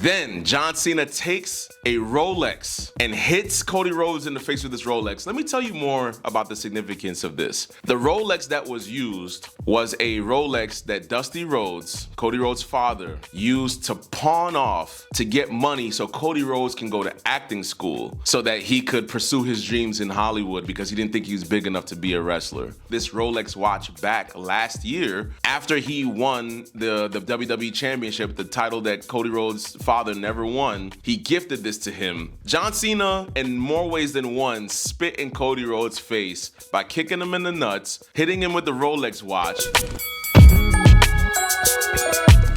Then John Cena takes a Rolex and hits Cody Rhodes in the face with this Rolex. Let me tell you more about the significance of this. The Rolex that was used was a Rolex that Dusty Rhodes, Cody Rhodes' father, used to pawn off to get money so Cody Rhodes can go to acting school so that he could pursue his dreams in Hollywood because he didn't think he was big enough to be a wrestler. This Rolex watch back last year after he won the WWE Championship, the title that Cody Rhodes' father never won, he gifted this to him. John Cena, in more ways than one, spit in Cody Rhodes' face by kicking him in the nuts, hitting him with the Rolex watch.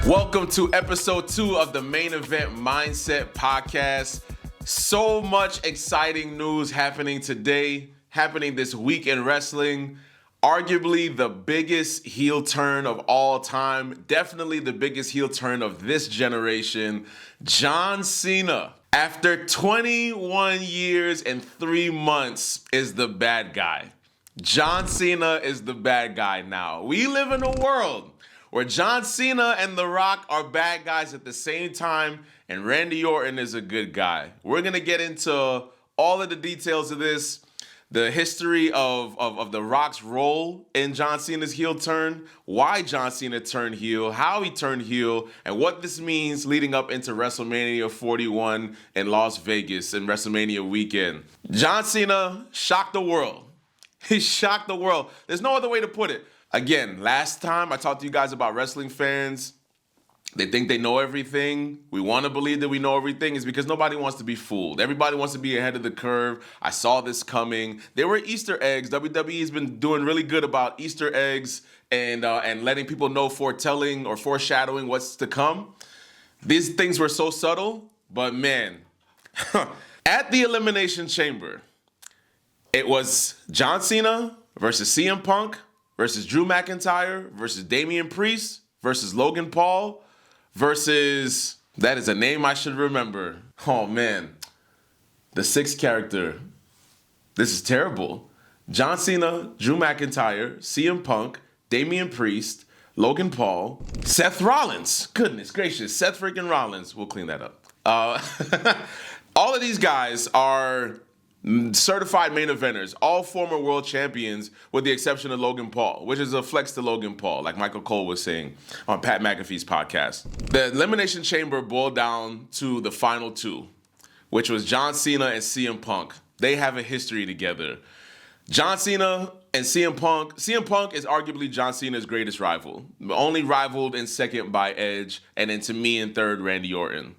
Welcome to episode 2 of the Main Event Mindset Podcast. So much exciting news happening today, happening this week in wrestling. Arguably the biggest heel turn of all time, definitely the biggest heel turn of this generation. John Cena, after 21 years and 3 months, is the bad guy. John Cena is the bad guy now. We live in a world where John Cena and The Rock are bad guys at the same time, and Randy Orton is a good guy. We're going to get into all of the details of this. The history of The Rock's role in John Cena's heel turn, why John Cena turned heel, how he turned heel, and what this means leading up into WrestleMania 41 in Las Vegas and WrestleMania weekend. John Cena shocked the world. He shocked the world. There's no other way to put it. Again, last time I talked to you guys about wrestling fans. They think they know everything. We want to believe that we know everything. It's because nobody wants to be fooled. Everybody wants to be ahead of the curve. I saw this coming. There were Easter eggs. WWE has been doing really good about Easter eggs and letting people know, foretelling or foreshadowing what's to come. These things were so subtle, but man, at the Elimination Chamber, it was John Cena versus CM Punk versus Drew McIntyre versus Damian Priest versus Logan Paul versus, that is a name I should remember. Oh man, the sixth character. This is terrible. John Cena, Drew McIntyre, CM Punk, Damian Priest, Logan Paul, Seth Rollins. Goodness gracious, Seth freaking Rollins. We'll clean that up. All of these guys are certified main eventers, all former world champions with the exception of Logan Paul, which is a flex to Logan Paul, like Michael Cole was saying on Pat McAfee's podcast. The Elimination Chamber boiled down to the final two, which was John Cena and CM Punk. They have a history together. John Cena and CM Punk. CM Punk is arguably John Cena's greatest rival, only rivaled in second by Edge, and then to me in third, Randy Orton.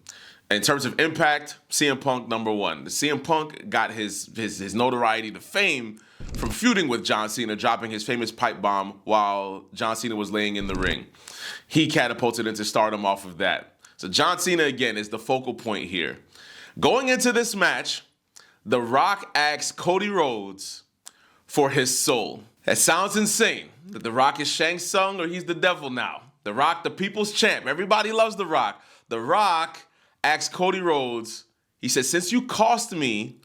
In terms of impact, CM Punk number one. The CM Punk got his notoriety, the fame, from feuding with John Cena, dropping his famous pipe bomb while John Cena was laying in the ring. He catapulted into stardom off of that. So John Cena, again, is the focal point here. Going into this match, The Rock asks Cody Rhodes for his soul. That sounds insane. That The Rock is Shang Tsung or he's the devil now. The Rock, the people's champ. Everybody loves The Rock. The Rock asked Cody Rhodes, he said, since you cost me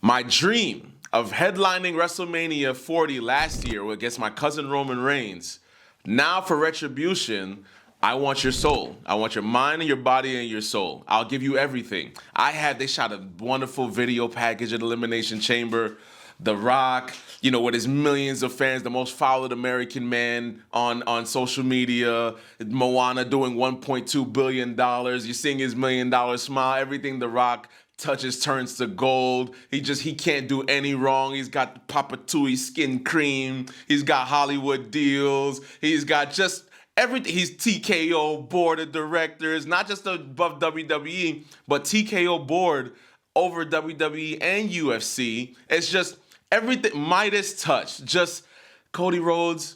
my dream of headlining WrestleMania 40 last year against my cousin Roman Reigns, now for retribution, I want your soul. I want your mind and your body and your soul. I'll give you everything. They shot a wonderful video package at Elimination Chamber. The Rock, with his millions of fans, the most followed American man on social media. Moana doing $1.2 billion. You're seeing his $1 million smile. Everything The Rock touches turns to gold. He can't do any wrong. He's got Papa Tui skin cream. He's got Hollywood deals. He's got just everything. He's TKO board of directors, not just above WWE, but TKO board over WWE and UFC. It's just everything, Midas touch. Just Cody Rhodes,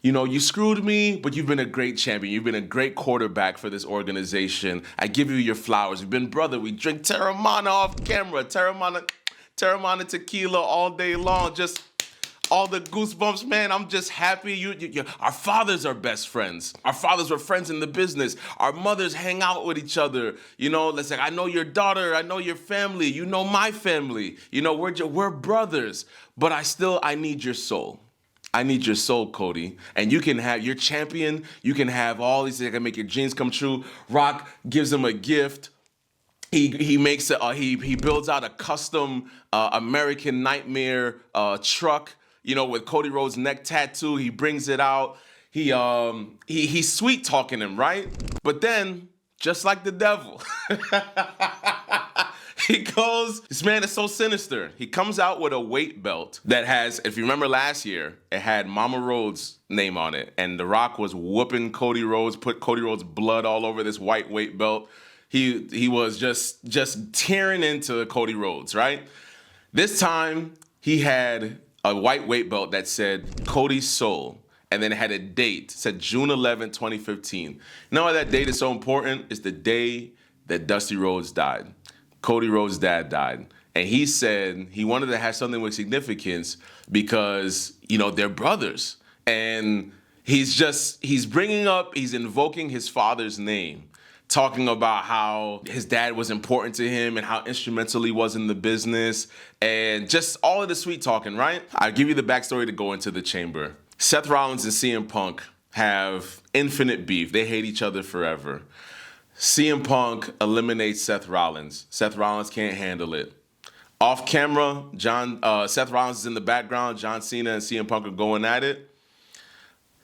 you screwed me, but you've been a great champion. You've been a great quarterback for this organization. I give you your flowers. We've been brother. We drink Terramana off camera. Terramana tequila all day long. Just all the goosebumps, man. I'm just happy. Our fathers are best friends. Our fathers were friends in the business. Our mothers hang out with each other. Let's say, I know your daughter. I know your family. You know my family. We're brothers. But I need your soul. I need your soul, Cody. And you can have your champion. You can have all these things that can make your dreams come true. Rock gives him a gift. He makes he builds out a custom American Nightmare truck, with Cody Rhodes' neck tattoo. He brings it out. He's sweet talking him, right? But then, just like the devil, this man is so sinister. He comes out with a weight belt that has, if you remember last year, it had Mama Rhodes' name on it. And The Rock was whooping Cody Rhodes, put Cody Rhodes' blood all over this white weight belt. He was just tearing into Cody Rhodes, right? This time, he had a white weight belt that said Cody's Soul. And then it had a date. It said June 11, 2015. You know why that date is so important? It's the day that Dusty Rhodes died. Cody Rhodes' dad died. And he said he wanted to have something with significance because, they're brothers. And he's invoking his father's name, talking about how his dad was important to him and how instrumental he was in the business and just all of the sweet talking, right? I'll give you the backstory to go into the chamber. Seth Rollins and CM Punk have infinite beef. They hate each other forever. CM Punk eliminates Seth Rollins. Seth Rollins can't handle it. Off camera, Seth Rollins is in the background. John Cena and CM Punk are going at it.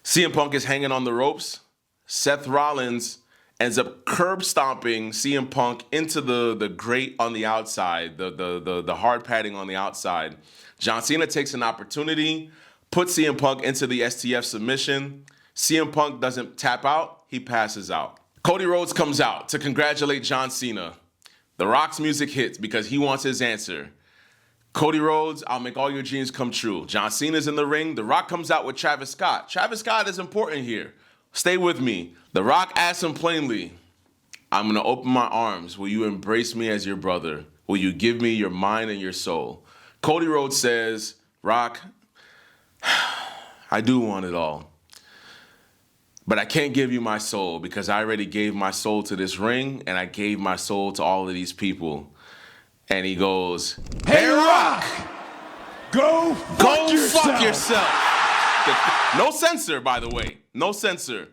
CM Punk is hanging on the ropes. Seth Rollins ends up curb stomping CM Punk into the grate on the outside, the hard padding on the outside. John Cena takes an opportunity, puts CM Punk into the STF submission. CM Punk doesn't tap out, he passes out. Cody Rhodes comes out to congratulate John Cena. The Rock's music hits because he wants his answer. Cody Rhodes, I'll make all your dreams come true. John Cena's in the ring. The Rock comes out with Travis Scott. Travis Scott is important here. Stay with me. The Rock asks him plainly, I'm going to open my arms. Will you embrace me as your brother? Will you give me your mind and your soul? Cody Rhodes says, Rock, I do want it all. But I can't give you my soul because I already gave my soul to this ring and I gave my soul to all of these people. And he goes, Hey, Rock! Go fuck yourself! No censor, by the way. No censor.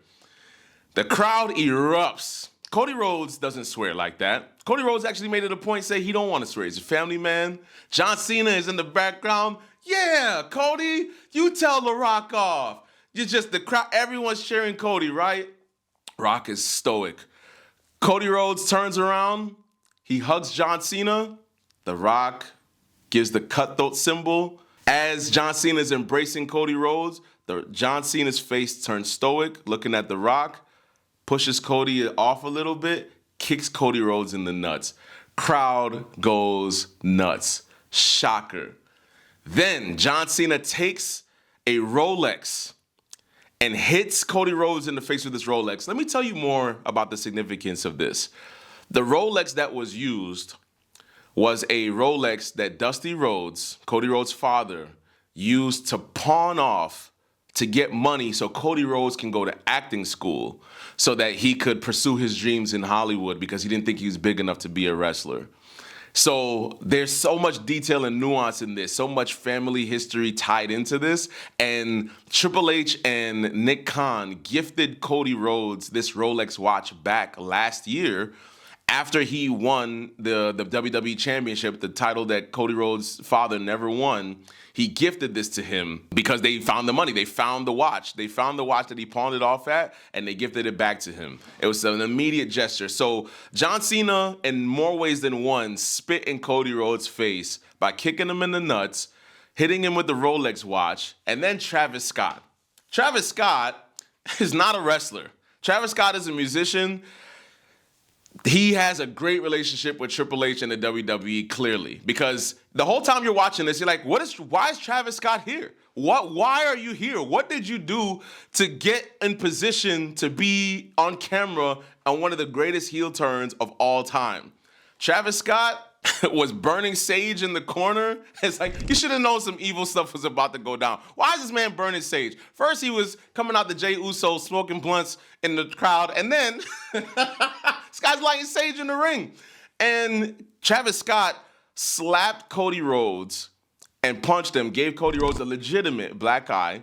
The crowd erupts. Cody Rhodes doesn't swear like that. Cody Rhodes actually made it a point to say he don't want to swear. He's a family man. John Cena is in the background. Yeah, Cody, you tell The Rock off. You're just the crowd. Everyone's cheering Cody, right? Rock is stoic. Cody Rhodes turns around. He hugs John Cena. The Rock gives the cutthroat symbol. As John Cena is embracing Cody Rhodes, John Cena's face turns stoic, looking at The Rock, pushes Cody off a little bit, kicks Cody Rhodes in the nuts. Crowd goes nuts. Shocker. Then John Cena takes a Rolex and hits Cody Rhodes in the face with this Rolex. Let me tell you more about the significance of this. The Rolex that was used was a Rolex that Dusty Rhodes, Cody Rhodes' father, used to pawn off to get money so Cody Rhodes can go to acting school so that he could pursue his dreams in Hollywood because he didn't think he was big enough to be a wrestler. So there's so much detail and nuance in this, so much family history tied into this. And Triple H and Nick Khan gifted Cody Rhodes this Rolex watch back last year after he won the WWE Championship, the title that Cody Rhodes' father never won. He gifted this to him because they found the money. They found the watch. They found the watch that he pawned it off at, and they gifted it back to him. It was an immediate gesture. So John Cena, in more ways than one, spit in Cody Rhodes' face by kicking him in the nuts, hitting him with the Rolex watch, and then Travis Scott. Travis Scott is not a wrestler. Travis Scott is a musician. He has a great relationship with Triple H and the WWE, clearly, because the whole time you're watching this, you're like, why is Travis Scott here? Why are you here? What did you do to get in position to be on camera on one of the greatest heel turns of all time? Travis Scott was burning sage in the corner. It's like, you should have known some evil stuff was about to go down. Why is this man burning sage? First, he was coming out the Jey Uso smoking blunts in the crowd, and then this guy's lighting sage in the ring. And Travis Scott slapped Cody Rhodes and punched him, gave Cody Rhodes a legitimate black eye.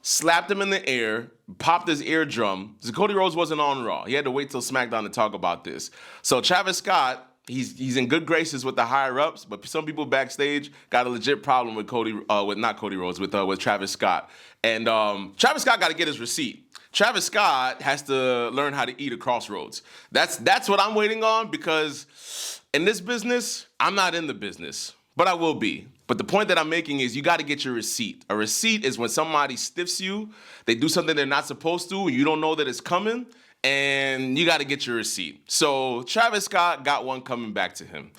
slapped him in the ear, popped his eardrum. So Cody Rhodes wasn't on Raw. He had to wait till SmackDown to talk about this. So Travis Scott, he's in good graces with the higher ups, but some people backstage got a legit problem with with Travis Scott. And Travis Scott got to get his receipt. Travis Scott has to learn how to eat at Crossroads. That's what I'm waiting on, because in this business, I'm not in the business, but I will be. But the point that I'm making is you got to get your receipt. A receipt is when somebody stiffs you, they do something they're not supposed to, and you don't know that it's coming, and you got to get your receipt. So Travis Scott got one coming back to him.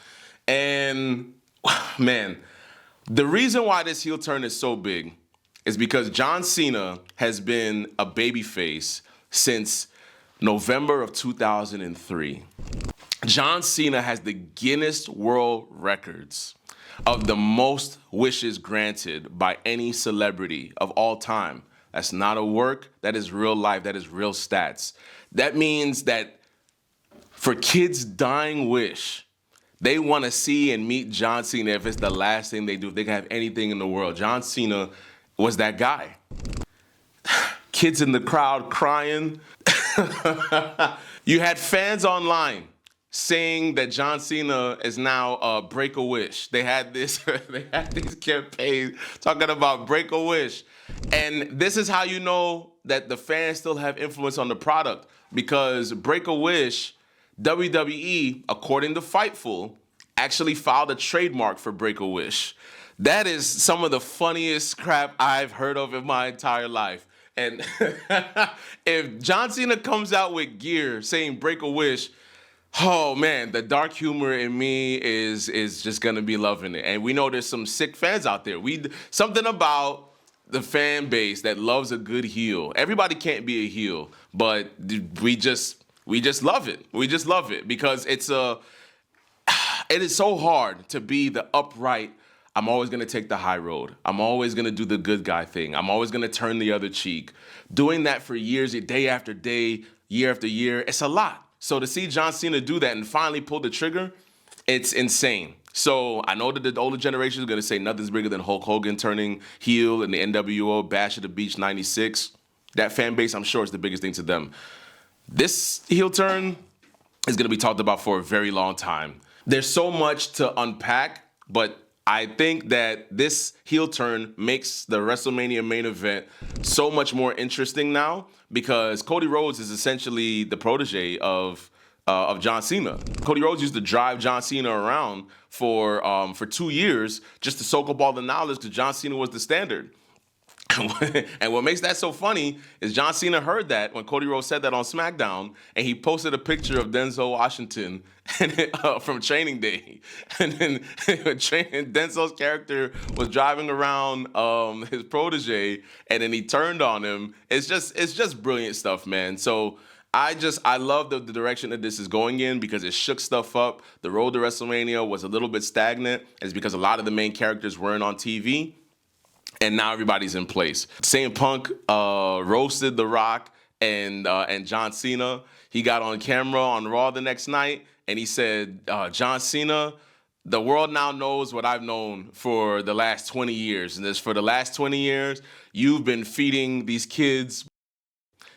And, man, the reason why this heel turn is so big is because John Cena has been a babyface since November of 2003. John Cena has the Guinness World Records of the most wishes granted by any celebrity of all time. That's not a work, that is real life, that is real stats. That means that for kids' dying wish, they want to see and meet John Cena if it's the last thing they do, if they can have anything in the world. John Cena was that guy. Kids in the crowd crying. You had fans online saying that John Cena is now Break a Wish. They had these campaigns talking about Break a Wish. And this is how you know that the fans still have influence on the product, because Break a Wish, WWE, according to Fightful, actually filed a trademark for Break a Wish. That is some of the funniest crap I've heard of in my entire life. And if John Cena comes out with gear saying Break a Wish, oh man, the dark humor in me is just gonna be loving it. And we know there's some sick fans out there. Something about the fan base that loves a good heel. Everybody can't be a heel, but we just love it. We just love it because it is so hard to be the upright, I'm always going to take the high road. I'm always going to do the good guy thing. I'm always going to turn the other cheek. Doing that for years, day after day, year after year, it's a lot. So to see John Cena do that and finally pull the trigger, it's insane. So I know that the older generation is going to say nothing's bigger than Hulk Hogan turning heel in the NWO Bash at the Beach 96. That fan base, I'm sure, is the biggest thing to them. This heel turn is going to be talked about for a very long time. There's so much to unpack, but I think that this heel turn makes the WrestleMania main event so much more interesting now, because Cody Rhodes is essentially the protege of John Cena. Cody Rhodes used to drive John Cena around for 2 years just to soak up all the knowledge, because John Cena was the standard. And what makes that so funny is John Cena heard that when Cody Rhodes said that on SmackDown, and he posted a picture of Denzel Washington from Training Day. And then Denzel's character was driving around his protege, and then he turned on him. It's just brilliant stuff, man. So I love the direction that this is going in, because it shook stuff up. The road to WrestleMania was a little bit stagnant. It's because a lot of the main characters weren't on TV. And now everybody's in place. CM Punk roasted The Rock and John Cena. He got on camera on Raw the next night, and he said, John Cena, the world now knows what I've known for the last 20 years. And for the last 20 years, you've been feeding these kids.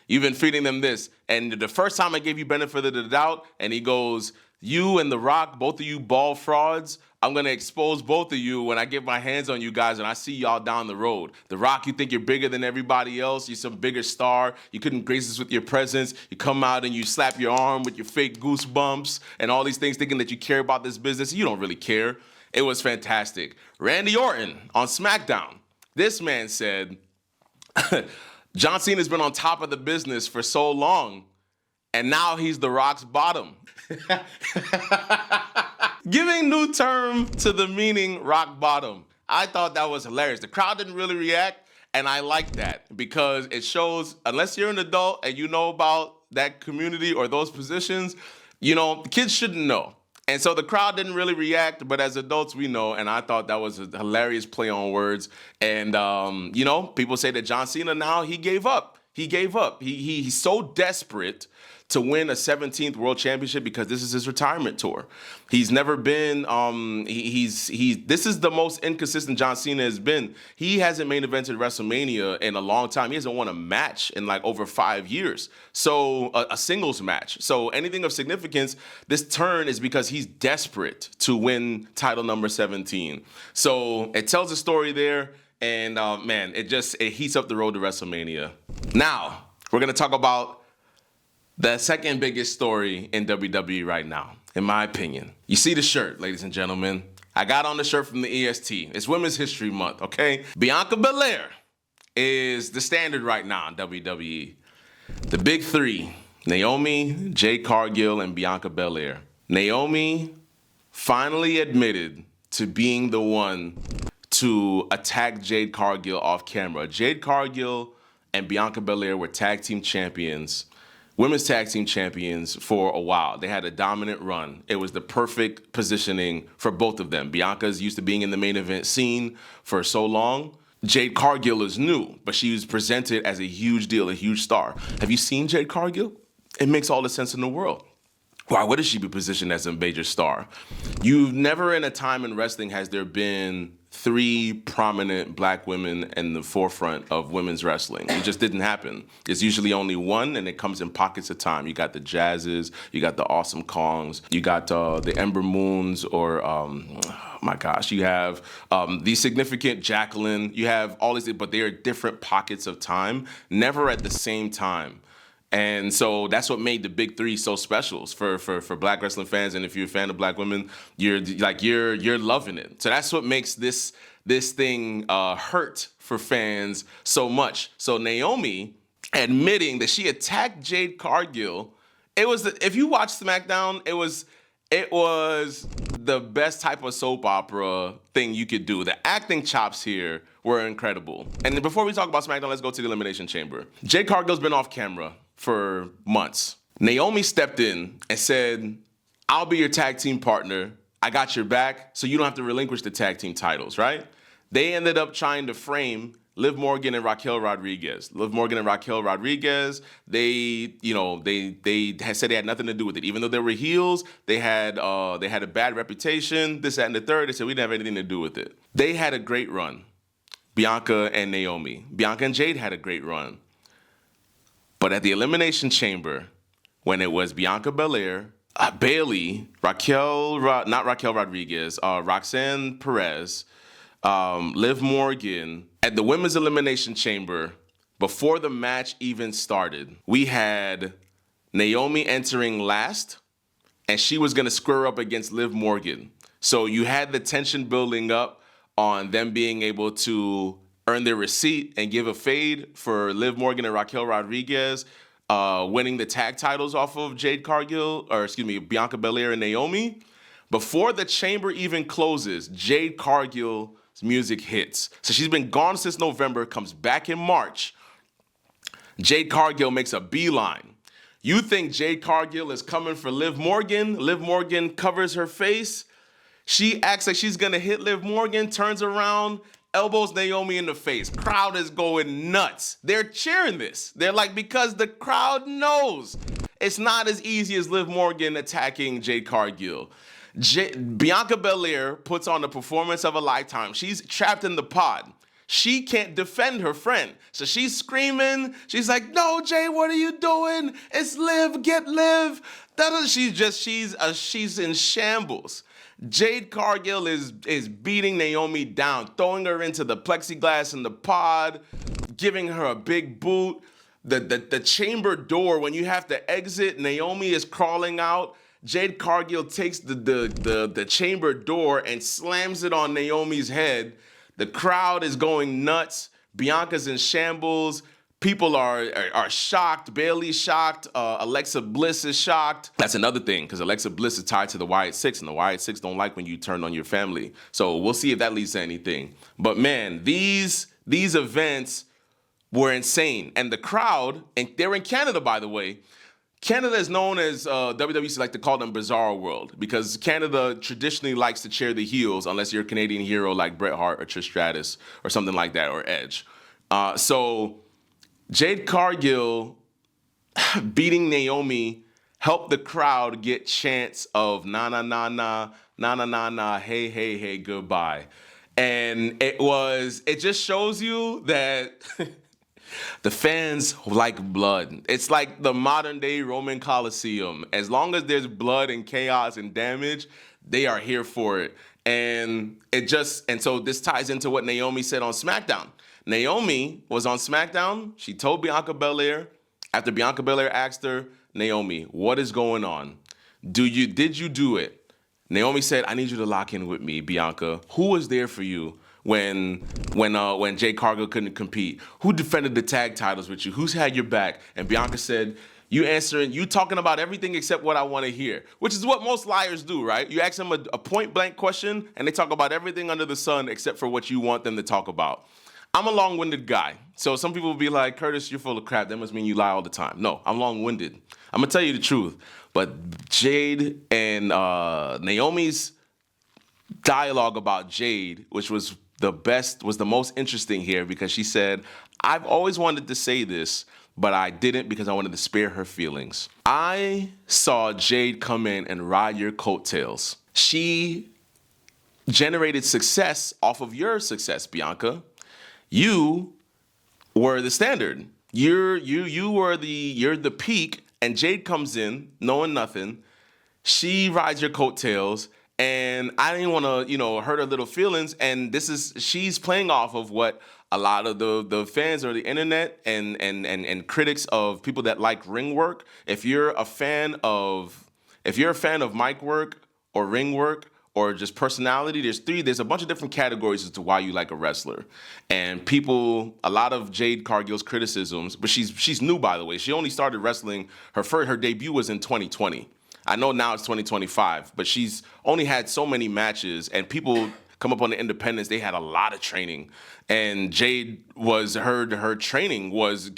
You've been feeding them this. And the first time I gave you benefit of the doubt, and he goes, you and The Rock, both of you bald frauds, I'm going to expose both of you when I get my hands on you guys and I see y'all down the road. The Rock, you think you're bigger than everybody else. You're some bigger star. You couldn't grace us with your presence. You come out and you slap your arm with your fake goosebumps and all these things, thinking that you care about this business. You don't really care. It was fantastic. Randy Orton on SmackDown. This man said, John Cena's been on top of the business for so long, and now he's The Rock's bottom. Giving new term to the meaning rock bottom. I thought that was hilarious. The crowd didn't really react, and I like that, because it shows, unless you're an adult and you know about that community or those positions, kids shouldn't know. And so the crowd didn't really react, but as adults, we know, and I thought that was a hilarious play on words. And, people say that John Cena now, he gave up. He's so desperate to win a 17th World Championship because this is his retirement tour. He's never been. This is the most inconsistent John Cena has been. He hasn't main evented WrestleMania in a long time. He hasn't won a match in like over 5 years. So a singles match. So anything of significance, this turn is because he's desperate to win title number 17. So it tells a story there. And man, it heats up the road to WrestleMania. Now, we're going to talk about the second biggest story in WWE right now, in my opinion. You see the shirt, ladies and gentlemen. I got on the shirt from the EST. It's Women's History Month, okay? Bianca Belair is the standard right now in WWE. The big three, Naomi, Jade Cargill, and Bianca Belair. Naomi finally admitted to being the one to attack Jade Cargill off camera. Jade Cargill and Bianca Belair were tag team champions, women's tag team champions for a while. They had a dominant run. It was the perfect positioning for both of them. Bianca's used to being in the main event scene for so long. Jade Cargill is new, but she was presented as a huge deal, a huge star. Have you seen Jade Cargill? It makes all the sense in the world. Why wouldn't she be positioned as a major star? You've never in a time in wrestling has there been 3 prominent black women in the forefront of women's wrestling. It just didn't happen. It's usually only one, and it comes in pockets of time. You got the Jazzes, you got the Awesome Kongs, you got the Ember Moons, or my gosh, you have the significant Jacqueline. You have all these, but they are different pockets of time, never at the same time. And so that's what made the big 3 so special for black wrestling fans. And if you're a fan of black women, you're loving it. So that's what makes this thing hurt for fans so much. So Naomi admitting that she attacked Jade Cargill, if you watch SmackDown, it was the best type of soap opera thing you could do. The acting chops here were incredible. And before we talk about SmackDown, let's go to the Elimination Chamber. Jade Cargill's been off camera for months. Naomi stepped in and said, I'll be your tag team partner. I got your back, so you don't have to relinquish the tag team titles, right? They ended up trying to frame Liv Morgan and Raquel Rodriguez. Liv Morgan and Raquel Rodriguez, they had said they had nothing to do with it. Even though they were heels, they had a bad reputation, this, that, and the third. They said we didn't have anything to do with it. They had a great run, Bianca and Naomi. Bianca and Jade had a great run. But at the Elimination Chamber, when it was Bianca Belair, Bayley, not Raquel Rodriguez, Roxanne Perez, Liv Morgan, at the Women's Elimination Chamber, before the match even started, we had Naomi entering last, and she was going to square up against Liv Morgan. So you had the tension building up on them being able to earn their receipt and give a fade for Liv Morgan and Raquel Rodriguez winning the tag titles off of Bianca Belair and Naomi. Before the chamber even closes, Jade Cargill's music hits. So she's been gone since November, comes back in March. Jade Cargill makes a beeline. You think Jade Cargill is coming for Liv Morgan? Liv Morgan covers her face. She acts like she's gonna hit Liv Morgan, turns around, elbows Naomi in the face. Crowd is going nuts. They're cheering this. They're like, because the crowd knows it's not as easy as Liv Morgan attacking Jade Cargill. Bianca Belair puts on the performance of a lifetime. She's trapped in the pod. She can't defend her friend. So she's screaming. She's like, no, Jay, what are you doing? It's Liv, get Liv. She's in shambles. Jade Cargill is beating Naomi down, throwing her into the plexiglass in the pod, giving her a big boot. The chamber door, when you have to exit, Naomi is crawling out. Jade Cargill takes the chamber door and slams it on Naomi's head. The crowd is going nuts. Bianca's in shambles. People are shocked. Bayley's shocked. Alexa Bliss is shocked. That's another thing, because Alexa Bliss is tied to the Wyatt Six, and the Wyatt Six don't like when you turn on your family. So we'll see if that leads to anything. But man, these events were insane. And the crowd, and they're in Canada, by the way. Canada is known as, WWE used to like to call them Bizarre World, because Canada traditionally likes to cheer the heels unless you're a Canadian hero like Bret Hart or Trish Stratus or something like that, or Edge. So Jade Cargill beating Naomi helped the crowd get chants of na na na na na na na na hey hey hey goodbye. And it just shows you that the fans like blood. It's like the modern day Roman Coliseum. As long as there's blood and chaos and damage, they are here for it. And so this ties into what Naomi said on SmackDown. Naomi was on SmackDown. She told Bianca Belair, after Bianca Belair asked her, Naomi, what is going on? Did you do it? Naomi said, I need you to lock in with me, Bianca. Who was there for you when Jade Cargill couldn't compete? Who defended the tag titles with you? Who's had your back? And Bianca said, you talking about everything except what I want to hear, which is what most liars do, right? You ask them a point blank question and they talk about everything under the sun except for what you want them to talk about. I'm a long-winded guy. So some people will be like, Curtis, you're full of crap. That must mean you lie all the time. No, I'm long-winded. I'm going to tell you the truth. But Jade and Naomi's dialogue about Jade, which was the most interesting here, because she said, I've always wanted to say this, but I didn't because I wanted to spare her feelings. I saw Jade come in and ride your coattails. She generated success off of your success, Bianca. You were the standard. You're the peak, and Jade comes in knowing nothing. She rides your coattails, and I didn't want to, hurt her little feelings. And she's playing off of what a lot of the fans or the internet and critics of people that like ring work. If you're a fan of mic work or ring work, or just personality, there's a bunch of different categories as to why you like a wrestler. And a lot of Jade Cargill's criticisms, but she's new, by the way. She only started wrestling, her debut was in 2020. I know now it's 2025, but she's only had so many matches, and people come up on the independents, they had a lot of training. And Jade her training was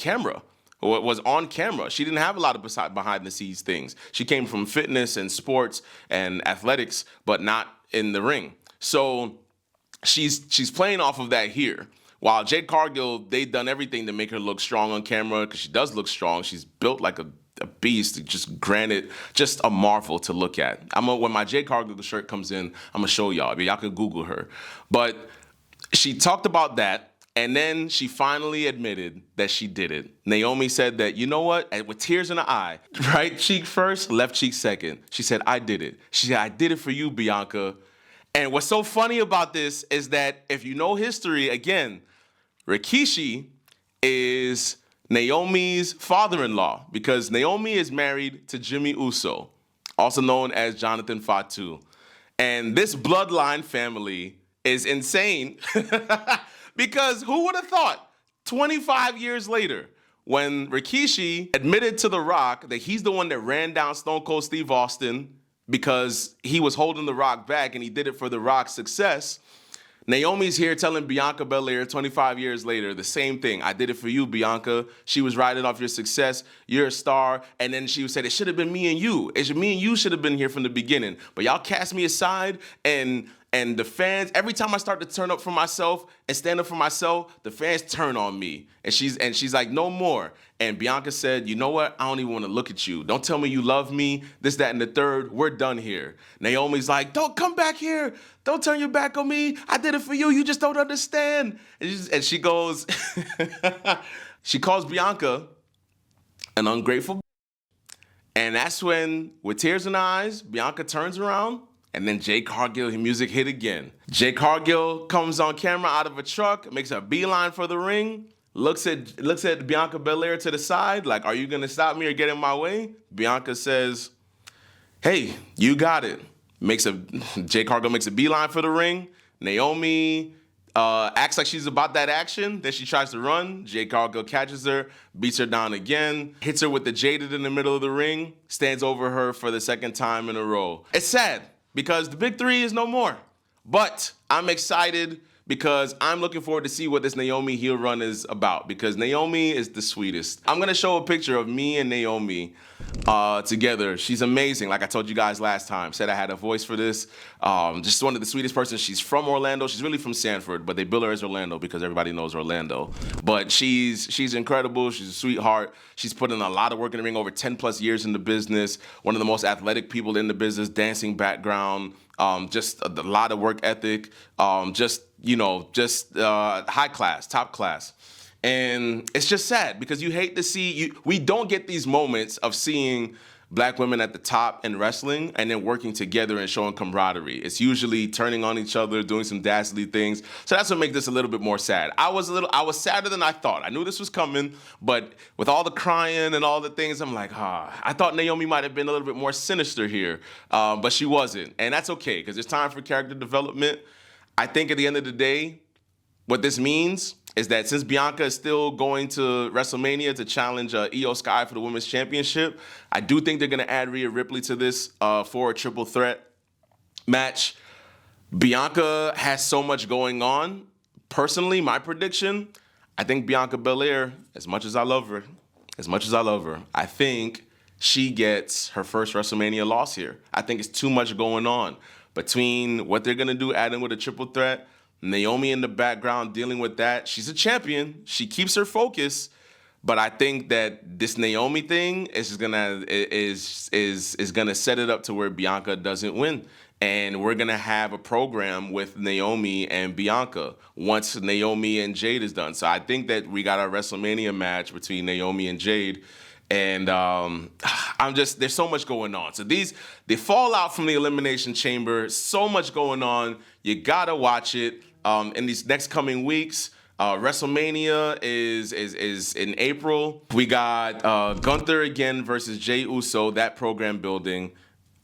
on camera. She didn't have a lot of behind the scenes things. She came from fitness and sports and athletics, but not in the ring. So she's playing off of that here. While Jade Cargill, they've done everything to make her look strong on camera, because she does look strong. She's built like a beast. Just a marvel to look at. When my Jade Cargill shirt comes in, I'm gonna show y'all. Y'all can Google her. But she talked about that. And then she finally admitted that she did it. Naomi said that, you know what? And with tears in her eye, right cheek first, left cheek second. She said, I did it. She said, I did it for you, Bianca. And what's so funny about this is that if you know history, again, Rikishi is Naomi's father-in-law, because Naomi is married to Jimmy Uso, also known as Jonathan Fatu. And this bloodline family is insane. Because who would have thought 25 years later, when Rikishi admitted to The Rock that he's the one that ran down Stone Cold Steve Austin because he was holding The Rock back and he did it for The Rock's success, Naomi's here telling Bianca Belair 25 years later the same thing. I did it for you, Bianca. She was riding off your success. You're a star. And then she said, it should have been me and you. Me and you should have been here from the beginning. But y'all cast me aside, and the fans, every time I start to turn up for myself and stand up for myself, the fans turn on me. And she's like, no more. And Bianca said, you know what? I don't even want to look at you. Don't tell me you love me, this, that, and the third. We're done here. Naomi's like, don't come back here. Don't turn your back on me. I did it for you. You just don't understand. And she goes, she calls Bianca an ungrateful. And that's when, with tears in her eyes, Bianca turns around. And then Jade Cargill, her music hit again. Jade Cargill comes on camera out of a truck, makes a beeline for the ring, looks at Bianca Belair to the side, like, are you gonna stop me or get in my way? Bianca says, hey, you got it. Jade Cargill makes a beeline for the ring. Naomi acts like she's about that action. Then she tries to run. Jade Cargill catches her, beats her down again, hits her with the Jaded in the middle of the ring, stands over her for the second time in a row. It's sad, because the big three is no more. But I'm excited because I'm looking forward to see what this Naomi heel run is about, because Naomi is the sweetest. I'm going to show a picture of me and Naomi together. She's amazing. Like I told you guys last time, said I had a voice for this. Just one of the sweetest persons. She's from Orlando. She's really from Sanford, but they bill her as Orlando because everybody knows Orlando. But she's incredible. She's a sweetheart. She's put in a lot of work in the ring, over 10 plus years in the business. One of the most athletic people in the business, dancing background, just a lot of work ethic, high class, top class. And it's just sad because you hate to see we don't get these moments of seeing black women at the top in wrestling and then working together and showing camaraderie. It's usually turning on each other, doing some dastardly things. So that's what makes this a little bit more sad. I was sadder than I thought. I knew this was coming, but with all the crying and all the things, I'm like, I thought Naomi might have been a little bit more sinister here, but she wasn't. And that's okay, because it's time for character development. I think at the end of the day, what this means is that since Bianca is still going to Wrestlemania to challenge Io Sky for the Women's Championship, I do think they're going to add Rhea Ripley to this for a triple threat match. Bianca has so much going on. Personally, my prediction, I think Bianca Belair, as much as I love her, I think she gets her first WrestleMania loss here. I think it's too much going on. Between what they're going to do, adding with a triple threat, Naomi in the background dealing with that. She's a champion. She keeps her focus, but I think that this Naomi thing is gonna set it up to where Bianca doesn't win, and we're gonna have a program with Naomi and Bianca once Naomi and Jade is done. So I think that we got our WrestleMania match between Naomi and Jade. And there's so much going on. So the fallout from the Elimination Chamber, so much going on. You gotta watch it. In these next coming weeks, WrestleMania is in April. We got Gunther again versus Jey Uso, that program building.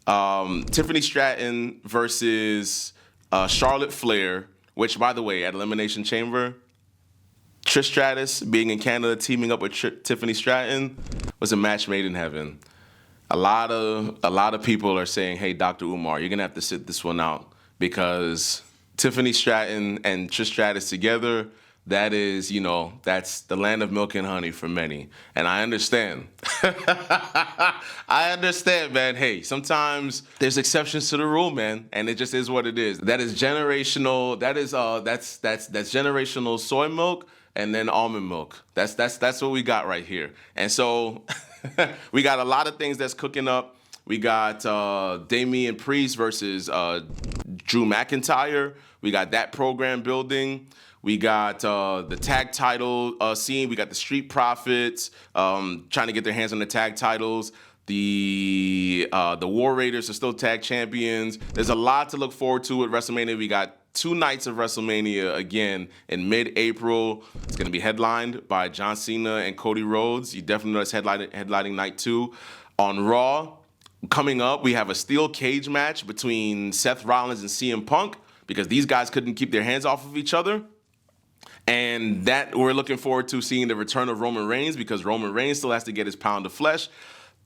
Tiffany Stratton versus Charlotte Flair, which, by the way, at Elimination Chamber, Trish Stratus being in Canada, teaming up with Tiffany Stratton, was a match made in heaven. A lot of people are saying, hey, Dr. Umar, you're going to have to sit this one out, because Tiffany Stratton and Trish Stratus together, that's the land of milk and honey for many. And I understand. I understand, man. Hey, sometimes there's exceptions to the rule, man, and it just is what it is. That is generational. That's generational soy milk and then almond milk. That's what we got right here. And so we got a lot of things that's cooking up. We got Damian Priest versus Drew McIntyre. We got that program building. We got the tag title scene. We got the Street Profits trying to get their hands on the tag titles. The War Raiders are still tag champions. There's a lot to look forward to at WrestleMania. We got 2 nights of WrestleMania again in mid-April. It's going to be headlined by John Cena and Cody Rhodes. You definitely know it's headlining night 2. On Raw, coming up, we have a steel cage match between Seth Rollins and CM Punk, because these guys couldn't keep their hands off of each other. And that we're looking forward to seeing the return of Roman Reigns, because Roman Reigns still has to get his pound of flesh.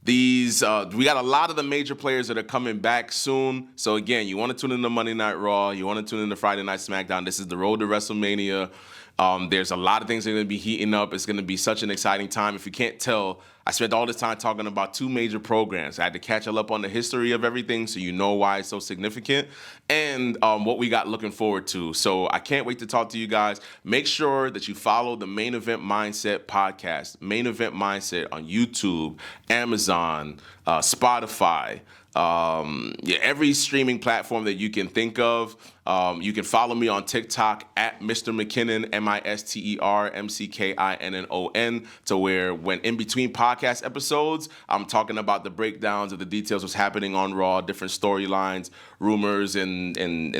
We got a lot of the major players that are coming back soon. So again, you want to tune in to Monday Night Raw, you want to tune in to Friday Night SmackDown. This is the road to WrestleMania. There's a lot of things that are going to be heating up. It's going to be such an exciting time. If you can't tell, I spent all this time talking about 2 major programs. I had to catch up on the history of everything so you know why it's so significant, and what we got looking forward to. So I can't wait to talk to you guys. Make sure that you follow the Main Event Mindset podcast, Main Event Mindset on YouTube, Amazon, Spotify, every streaming platform that you can think of. You can follow me on TikTok at Mr. McKinnon, MisterMcKinnon, to where when in between podcast episodes, I'm talking about the breakdowns of the details, what's happening on Raw, different storylines, rumors, and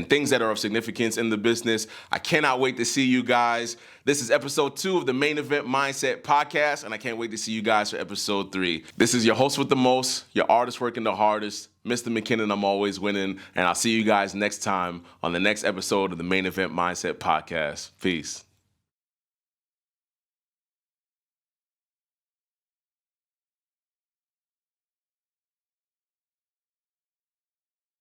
things that are of significance in the business. I cannot wait to see you guys. This is episode 2 of the Main Event Mindset podcast, and I can't wait to see you guys for episode 3. This is your host with the most, your artist working the hardest, Mr. McKinnon. I'm always winning, and I'll see you guys next time on the next episode of the Main Event Mindset podcast. Peace.